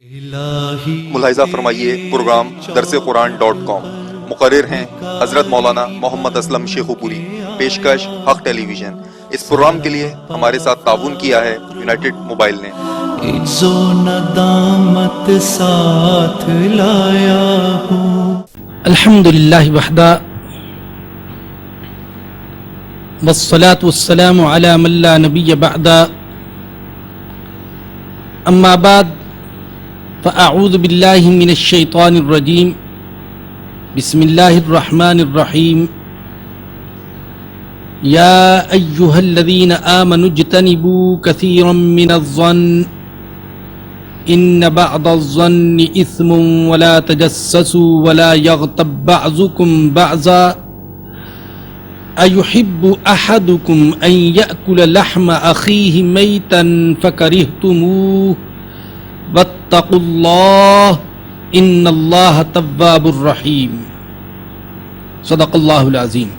ملاحظہ فرمائیے پروگرام درسقرآن.com۔ مقرر ہیں حضرت مولانا محمد اسلم شیخو پوری۔ پیشکش حق ٹیلی ویژن۔ اس پروگرام کے لیے ہمارے ساتھ تعاون کیا ہے یونائٹڈ موبائل نے۔ عزو ندامت ساتھ لایا ہوں۔ الحمدللہ وحدہ والصلاة والسلام علی من لا نبی بعدہ، اما بعد فاعوذ باللہ من الشیطان الرجیم، بسم اللہ الرحمن الرحیم۔ یا ایہا الذین آمنوا اجتنبوا کثیرا من الظن ان بعض الظن اثم ولا تجسسوا ولا یغتب بعضکم بعضا ایحب احدکم ان یأکل لحم اخیہ میتا فکرہتموہ واتقوا اللہ ان اللہ تواب الرحیم۔ صدق اللہ العظیم۔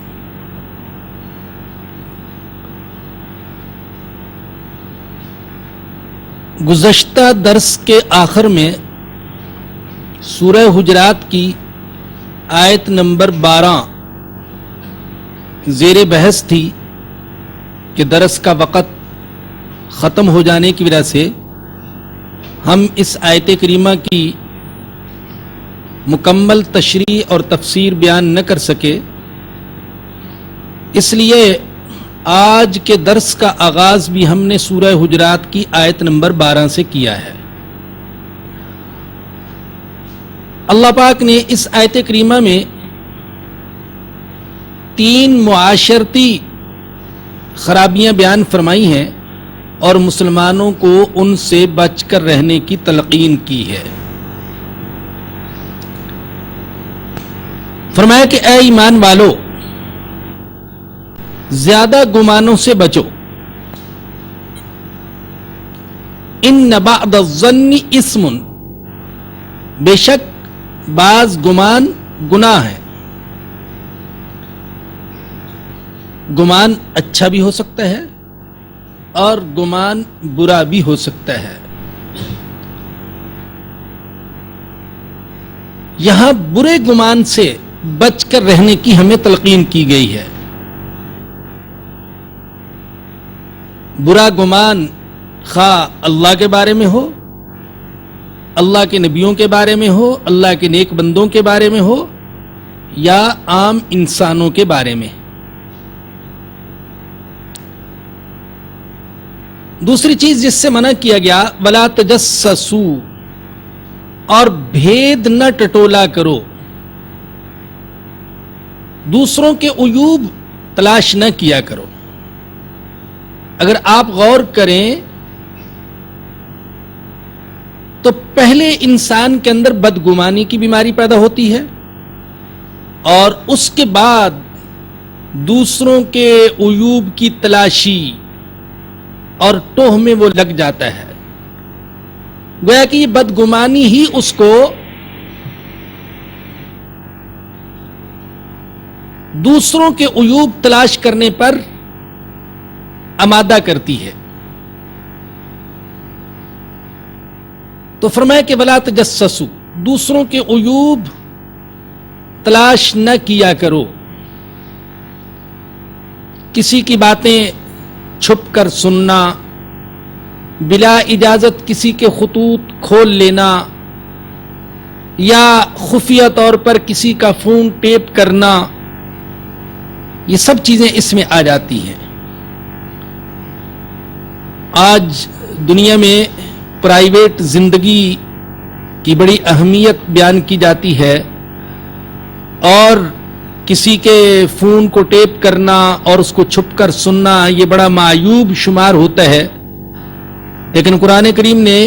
گزشتہ درس کے آخر میں سورہ حجرات کی آیت نمبر 12 زیر بحث تھی کہ درس کا وقت ختم ہو جانے کی وجہ سے ہم اس آیت کریمہ کی مکمل تشریح اور تفسیر بیان نہ کر سکے، اس لیے آج کے درس کا آغاز بھی ہم نے سورہ حجرات کی آیت نمبر 12 سے کیا ہے۔ اللہ پاک نے اس آیت کریمہ میں 3 معاشرتی خرابیاں بیان فرمائی ہیں اور مسلمانوں کو ان سے بچ کر رہنے کی تلقین کی ہے۔ فرمایا کہ اے ایمان والو، زیادہ گمانوں سے بچو۔ ان بعض الظن اسم، بے شک بعض گمان گناہ ہے۔ گمان اچھا بھی ہو سکتا ہے اور گمان برا بھی ہو سکتا ہے۔ یہاں برے گمان سے بچ کر رہنے کی ہمیں تلقین کی گئی ہے۔ برا گمان خواہ اللہ کے بارے میں ہو، اللہ کے نبیوں کے بارے میں ہو، اللہ کے نیک بندوں کے بارے میں ہو، یا عام انسانوں کے بارے میں۔ دوسری چیز جس سے منع کیا گیا، ولا تجسسوا، اور بھید نہ ٹٹولا کرو، دوسروں کے عیوب تلاش نہ کیا کرو۔ اگر آپ غور کریں تو پہلے انسان کے اندر بدگمانی کی بیماری پیدا ہوتی ہے اور اس کے بعد دوسروں کے عیوب کی تلاشی اور ٹوہ میں وہ لگ جاتا ہے۔ گویا کہ یہ بدگمانی ہی اس کو دوسروں کے عیوب تلاش کرنے پر آمادہ کرتی ہے۔ تو فرمایا کہ ولا تجسسوا، دوسروں کے عیوب تلاش نہ کیا کرو، کسی کی باتیں چھپ کر سننا، بلا اجازت کسی کے خطوط کھول لینا، یا خفیہ طور پر کسی کا فون ٹیپ کرنا، یہ سب چیزیں اس میں آ جاتی ہیں۔ آج دنیا میں پرائیویٹ زندگی کی بڑی اہمیت بیان کی جاتی ہے اور کسی کے فون کو ٹیپ کرنا اور اس کو چھپ کر سننا یہ بڑا معیوب شمار ہوتا ہے، لیکن قرآن کریم نے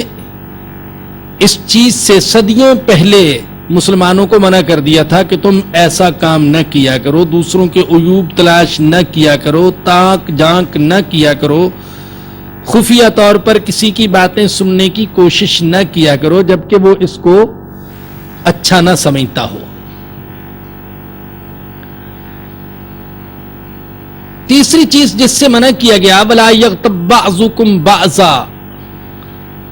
اس چیز سے صدیوں پہلے مسلمانوں کو منع کر دیا تھا کہ تم ایسا کام نہ کیا کرو، دوسروں کے عیوب تلاش نہ کیا کرو، تاک جھانک نہ کیا کرو، خفیہ طور پر کسی کی باتیں سننے کی کوشش نہ کیا کرو جبکہ وہ اس کو اچھا نہ سمجھتا ہو۔ تیسری چیز جس سے منع کیا گیا، وَلَا يَغْتَبْ بَعْضُكُمْ بَعْضًا،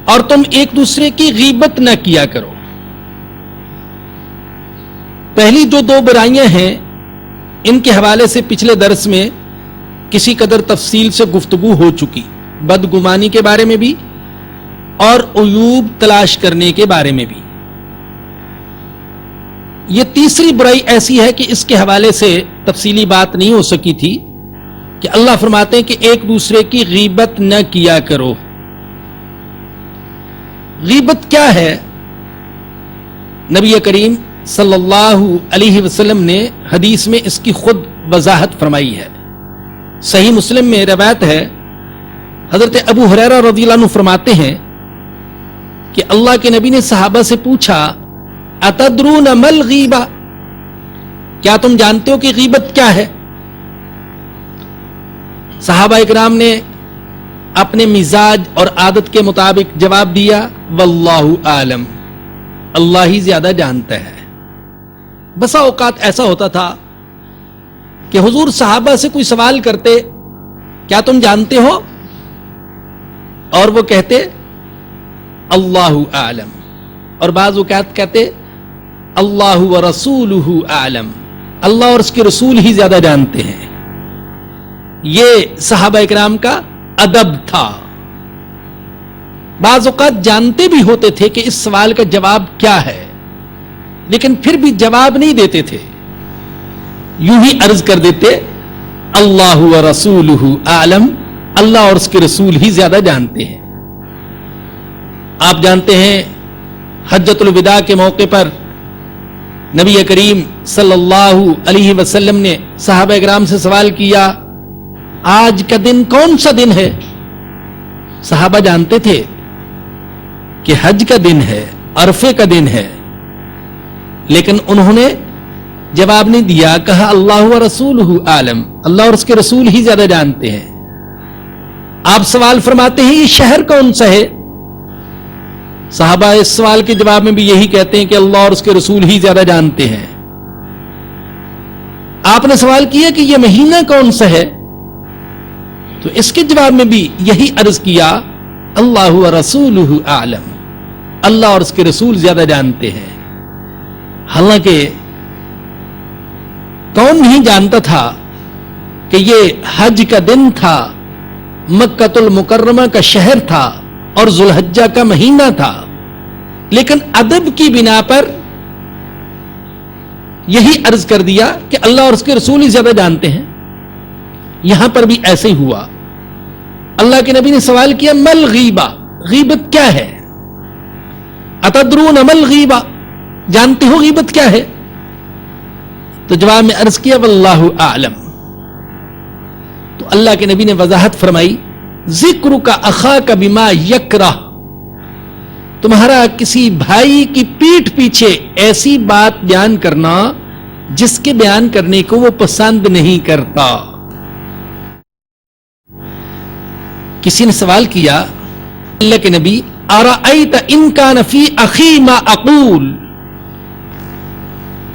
اور تم ایک دوسرے کی غیبت نہ کیا کرو. پہلی جو دو برائیاں ہیں ان کے حوالے سے پچھلے درس میں کسی قدر تفصیل سے گفتگو ہو چکی، بدگمانی کے بارے میں بھی اور عیوب تلاش کرنے کے بارے میں بھی. یہ تیسری برائی ایسی ہے کہ اس کے حوالے سے تفصیلی بات نہیں ہو سکی تھی کہ اللہ فرماتے ہیں کہ ایک دوسرے کی غیبت نہ کیا کرو. غیبت کیا ہے؟ نبی کریم صلی اللہ علیہ وسلم نے حدیث میں اس کی خود وضاحت فرمائی ہے. صحیح مسلم میں روایت ہے، حضرت ابو ہریرہ رضی اللہ عنہ فرماتے ہیں کہ اللہ کے نبی نے صحابہ سے پوچھا، اتدرون مل غیبہ، کیا تم جانتے ہو کہ غیبت کیا ہے؟ صحابہ اکرام نے اپنے مزاج اور عادت کے مطابق جواب دیا، واللہ عالم، اللہ ہی زیادہ جانتا ہے. بسا اوقات ایسا ہوتا تھا کہ حضور صحابہ سے کوئی سوال کرتے، کیا تم جانتے ہو؟ اور وہ کہتے اللہ عالم، اور بعض اوقات کہتے اللہ ورسولہ عالم، اللہ اور اس کے رسول ہی زیادہ جانتے ہیں. یہ صحابہ اکرام کا ادب تھا. بعض اوقات جانتے بھی ہوتے تھے کہ اس سوال کا جواب کیا ہے، لیکن پھر بھی جواب نہیں دیتے تھے، یوں ہی عرض کر دیتے اللہ ورسولہ عالم، اللہ اور اس کے رسول ہی زیادہ جانتے ہیں. آپ جانتے ہیں حجۃ الوداع کے موقع پر نبی کریم صلی اللہ علیہ وسلم نے صحابہ اکرام سے سوال کیا، آج کا دن کون سا دن ہے؟ صحابہ جانتے تھے کہ حج کا دن ہے، عرفے کا دن ہے، لیکن انہوں نے جواب نہیں دیا، کہا اللہ ورسولہ عالم، اللہ اور اس کے رسول ہی زیادہ جانتے ہیں. آپ سوال فرماتے ہیں یہ شہر کون سا ہے؟ صحابہ اس سوال کے جواب میں بھی یہی کہتے ہیں کہ اللہ اور اس کے رسول ہی زیادہ جانتے ہیں. آپ نے سوال کیا کہ یہ مہینہ کون سا ہے؟ تو اس کے جواب میں بھی یہی عرض کیا، اللہ ورسولہ عالم، اللہ اور اس کے رسول زیادہ جانتے ہیں. حالانکہ کون نہیں جانتا تھا کہ یہ حج کا دن تھا، مکۃ المکرمہ کا شہر تھا اور ذو الحجہ کا مہینہ تھا، لیکن ادب کی بنا پر یہی عرض کر دیا کہ اللہ اور اس کے رسول ہی زیادہ جانتے ہیں. یہاں پر بھی ایسے ہی ہوا. اللہ کے نبی نے سوال کیا، مل غیبہ، غیبت کیا ہے؟ اتدرون مل غیبہ، جانتے ہو غیبت کیا ہے؟ تو جواب میں عرض کیا واللہ اعلم. تو اللہ کے نبی نے وضاحت فرمائی، ذکرک اخاک بما یکرہ، تمہارا کسی بھائی کی پیٹھ پیچھے ایسی بات بیان کرنا جس کے بیان کرنے کو وہ پسند نہیں کرتا. کسی نے سوال کیا، اللہ کے نبی، ارأیت ان کان فی اخی ما اقول،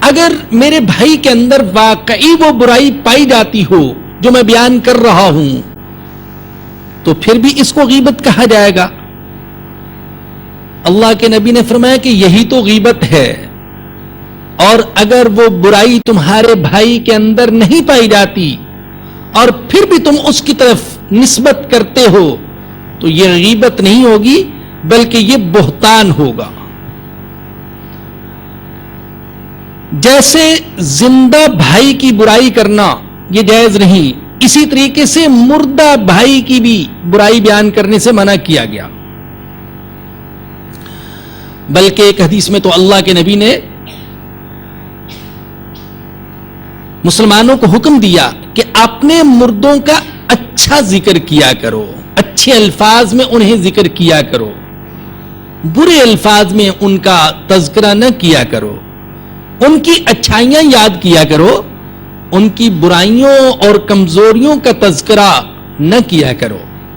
اگر میرے بھائی کے اندر واقعی وہ برائی پائی جاتی ہو جو میں بیان کر رہا ہوں، تو پھر بھی اس کو غیبت کہا جائے گا؟ اللہ کے نبی نے فرمایا کہ یہی تو غیبت ہے، اور اگر وہ برائی تمہارے بھائی کے اندر نہیں پائی جاتی اور پھر بھی تم اس کی طرف نسبت کرتے ہو تو یہ غیبت نہیں ہوگی بلکہ یہ بہتان ہوگا. جیسے زندہ بھائی کی برائی کرنا یہ جائز نہیں، اسی طریقے سے مردہ بھائی کی بھی برائی بیان کرنے سے منع کیا گیا. بلکہ ایک حدیث میں تو اللہ کے نبی نے مسلمانوں کو حکم دیا کہ اپنے مردوں کا اچھا ذکر کیا کرو، اچھے الفاظ میں انہیں ذکر کیا کرو، برے الفاظ میں ان کا تذکرہ نہ کیا کرو، ان کی اچھائیاں یاد کیا کرو، ان کی برائیوں اور کمزوریوں کا تذکرہ نہ کیا کرو.